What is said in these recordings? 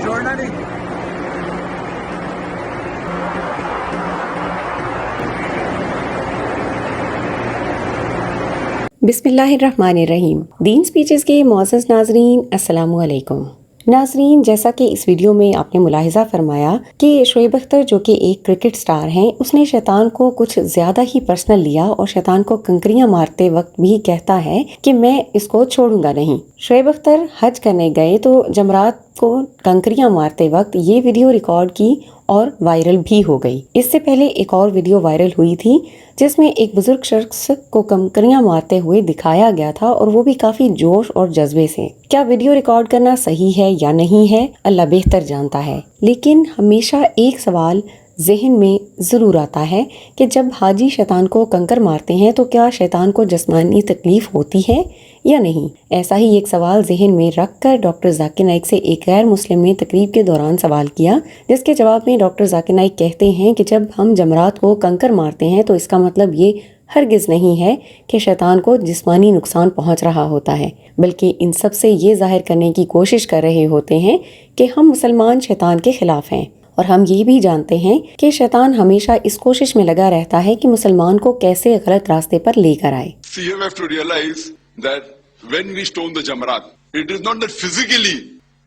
چھوڑنا نہیں. بسم اللہ الرحمن الرحیم. دین سپیچز کے معزز ناظرین، السلام علیکم. ناظرین، جیسا کہ اس ویڈیو میں آپ نے ملاحظہ فرمایا کہ شعیب اختر جو کہ ایک کرکٹ سٹار ہیں، اس نے شیطان کو کچھ زیادہ ہی پرسنل لیا اور شیطان کو کنکریاں مارتے وقت بھی کہتا ہے کہ میں اس کو چھوڑوں گا نہیں. شعیب اختر حج کرنے گئے تو جمرات کو کنکریاں مارتے وقت یہ ویڈیو ریکارڈ کی اور وائرل بھی ہو گئی. اس سے پہلے ایک اور ویڈیو وائرل ہوئی تھی جس میں ایک بزرگ شخص کو کنکریاں مارتے ہوئے دکھایا گیا تھا، اور وہ بھی کافی جوش اور جذبے سے. کیا ویڈیو ریکارڈ کرنا صحیح ہے یا نہیں ہے، اللہ بہتر جانتا ہے. لیکن ہمیشہ ایک سوال ذہن میں ضرور آتا ہے کہ جب حاجی شیطان کو کنکر مارتے ہیں تو کیا شیطان کو جسمانی تکلیف ہوتی ہے یا نہیں. ایسا ہی ایک سوال ذہن میں رکھ کر ڈاکٹر ذاکر نائک سے ایک غیر مسلم نے تقریب کے دوران سوال کیا، جس کے جواب میں ڈاکٹر ذاکر نائک کہتے ہیں کہ جب ہم جمرات کو کنکر مارتے ہیں تو اس کا مطلب یہ ہرگز نہیں ہے کہ شیطان کو جسمانی نقصان پہنچ رہا ہوتا ہے، بلکہ ان سب سے یہ ظاہر کرنے کی کوشش کر رہے ہوتے ہیں کہ ہم مسلمان شیطان کے خلاف ہیں. اور ہم یہ بھی جانتے ہیں کہ شیطان ہمیشہ اس کوشش میں لگا رہتا ہے کہ مسلمان کو کیسے غلط راستے پر لے کر آئے. So you have to realize that when we stone the Jamarat, it is not that physically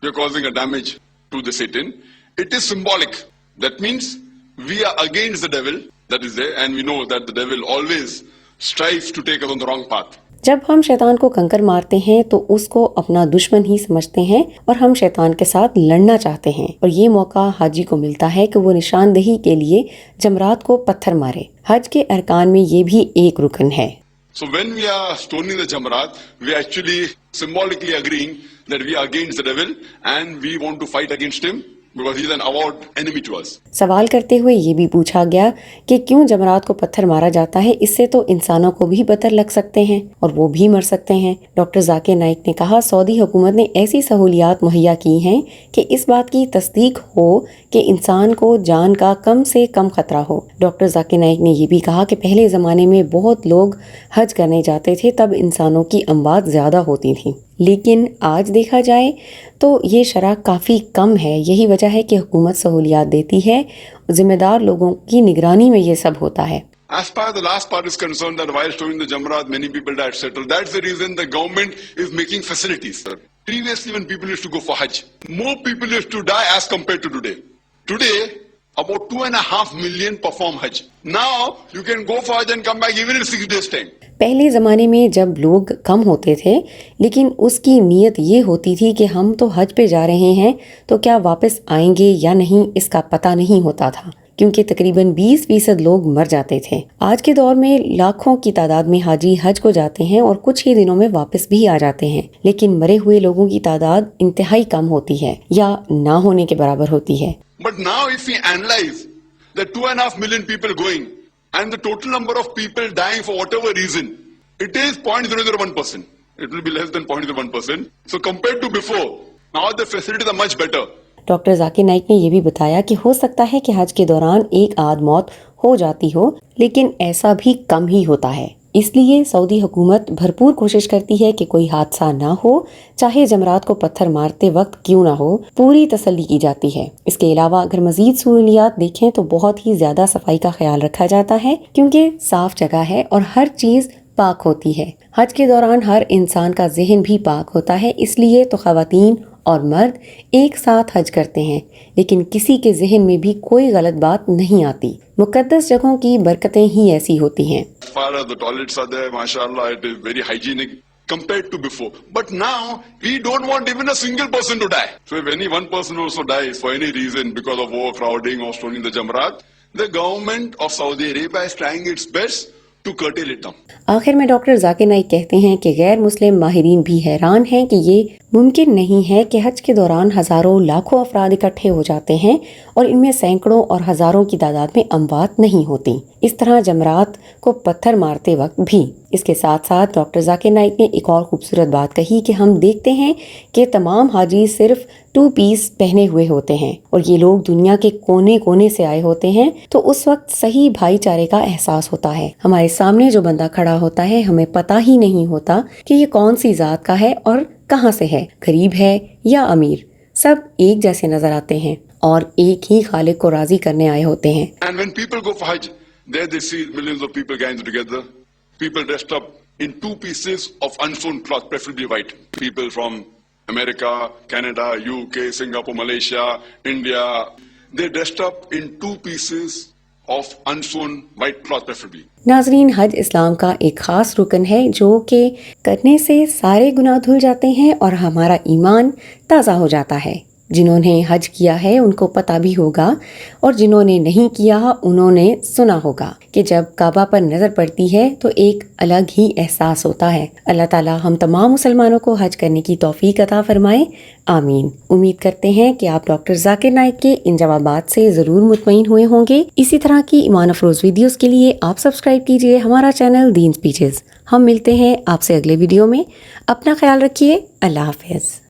we are causing a damage to the Satan. It is symbolic. That means we are against the devil that is there, and we know that the devil always strives to take us on the wrong path. جب ہم شیطان کو کنکر مارتے ہیں تو اس کو اپنا دشمن ہی سمجھتے ہیں اور ہم شیطان کے ساتھ لڑنا چاہتے ہیں، اور یہ موقع حاجی کو ملتا ہے کہ وہ نشاندہی کے لیے جمرات کو پتھر مارے. حج کے ارکان میں یہ بھی ایک رکن ہے. So when we are stoning the Jamarat, we are actually symbolically agreeing that we are against the devil and we want to fight against him because he is an avowed enemy to us. سوال کرتے ہوئے یہ بھی پوچھا گیا کہ کیوں جمرات کو پتھر مارا جاتا ہے، اس سے تو انسانوں کو بھی پتھر لگ سکتے ہیں اور وہ بھی مر سکتے ہیں. ڈاکٹر ذاکر نائک نے کہا سعودی حکومت نے ایسی سہولیات مہیا کی ہیں کہ اس بات کی تصدیق ہو کہ انسان کو جان کا کم سے کم خطرہ ہو. ڈاکٹر ذاکر نائک نے یہ بھی کہا کہ پہلے زمانے میں بہت لوگ حج کرنے جاتے تھے، تب انسانوں کی اموات زیادہ ہوتی تھیں، لیکن آج دیکھا جائے تو یہ شرح کافی کم ہے. یہی وجہ ہے کہ حکومت سہولیات دیتی ہے، ذمہ دار لوگوں کی نگرانی میں یہ سب ہوتا ہے. As far as the last part is concerned, that while stoning the Jamarat, many people died, etc. That's the reason the government is making facilities. Previously, when people used to go for Hajj, more people used to die as compared to today. Today, about 2.5 million perform Hajj. Now, you can go for Hajj and come back even in 6 days' time. پہلے زمانے میں جب لوگ کم ہوتے تھے لیکن اس کی نیت یہ ہوتی تھی کہ ہم تو حج پہ جا رہے ہیں تو کیا واپس آئیں گے یا نہیں، اس کا پتہ نہیں ہوتا تھا، کیونکہ تقریباً 20% لوگ مر جاتے تھے. آج کے دور میں لاکھوں کی تعداد میں حاجی حج کو جاتے ہیں اور کچھ ہی دنوں میں واپس بھی آ جاتے ہیں، لیکن مرے ہوئے لوگوں کی تعداد انتہائی کم ہوتی ہے یا نہ ہونے کے برابر ہوتی ہے. But now if we analyze the 2.5 million people going and the total number of people dying for whatever reason, it is 0.001%. It will be less than 0.01%. So compared to before, now the facilities are much better. Doctor Zakir Naik نے یہ بھی بتایا کہ ہو سکتا ہے کہ حج کے دوران ایک آدھ موت ہو جاتی ہو، لیکن ایسا بھی کم ہی ہوتا ہے. اس لیے سعودی حکومت بھرپور کوشش کرتی ہے کہ کوئی حادثہ نہ ہو، چاہے جمرات کو پتھر مارتے وقت کیوں نہ ہو، پوری تسلی کی جاتی ہے. اس کے علاوہ اگر مزید سہولیات دیکھیں تو بہت ہی زیادہ صفائی کا خیال رکھا جاتا ہے، کیونکہ صاف جگہ ہے اور ہر چیز پاک ہوتی ہے. حج کے دوران ہر انسان کا ذہن بھی پاک ہوتا ہے، اس لیے تو خواتین اور مرد ایک ساتھ حج کرتے ہیں، لیکن کسی کے ذہن میں بھی کوئی غلط بات نہیں آتی. مقدس جگہوں کی برکتیں ہی ایسی ہوتی ہیں. As far as the toilets are there, mashallah, it is very hygienic compared to before. But now, we don't want even a single person to die. So if any one person also dies for any reason because of overcrowding or stoning the Jamarat, the government of Saudi Arabia is trying its best to curtail it down. آخر میں doctor Zakir Naik کہتے ہیں کہ غیر مسلم ماہرین بھی حیران ہیں کہ یہ ممکن نہیں ہے کہ حج کے دوران ہزاروں لاکھوں افراد اکٹھے ہو جاتے ہیں اور ان میں سینکڑوں اور ہزاروں کی تعداد میں اموات نہیں ہوتی، اس طرح جمرات کو پتھر مارتے وقت بھی. اس کے ساتھ ساتھ ڈاکٹر ذاکر نائک نے ایک اور خوبصورت بات کہی کہ ہم دیکھتے ہیں کہ تمام حاجی صرف 2 پیس پہنے ہوئے ہوتے ہیں اور یہ لوگ دنیا کے کونے کونے سے آئے ہوتے ہیں، تو اس وقت صحیح بھائی چارے کا احساس ہوتا ہے. ہمارے سامنے جو بندہ کھڑا ہوتا ہے ہمیں پتہ ہی نہیں ہوتا کہ یہ کون سی ذات کا ہے اور کہاں سے ہے، غریب ہے یا امیر. سب ایک جیسے نظر آتے ہیں اور ایک ہی خالق کو راضی کرنے آئے ہوتے ہیں. And when people go for Hajj, there they see millions of people gathered together. People dressed up in two pieces of unsewn cloth, preferably white. People from America, Canada, UK, Singapore, Malaysia, India, they dressed up in two pieces of unsewn white cloth, preferably. ناظرین، حج اسلام کا ایک خاص رکن ہے جو کہ کرنے سے سارے گناہ دھل جاتے ہیں اور ہمارا ایمان تازہ ہو جاتا ہے. جنہوں نے حج کیا ہے ان کو پتہ بھی ہوگا اور جنہوں نے نہیں کیا انہوں نے سنا ہوگا کہ جب کعبہ پر نظر پڑتی ہے تو ایک الگ ہی احساس ہوتا ہے. اللہ تعالی ہم تمام مسلمانوں کو حج کرنے کی توفیق عطا فرمائے، آمین. امید کرتے ہیں کہ آپ ڈاکٹر ذاکر نائک کے ان جوابات سے ضرور مطمئن ہوئے ہوں گے. اسی طرح کی ایمان افروز ویڈیوز کے لیے آپ سبسکرائب کیجئے ہمارا چینل دین سپیچز. ہم ملتے ہیں آپ سے اگلے ویڈیو میں. اپنا خیال رکھیے. اللہ حافظ.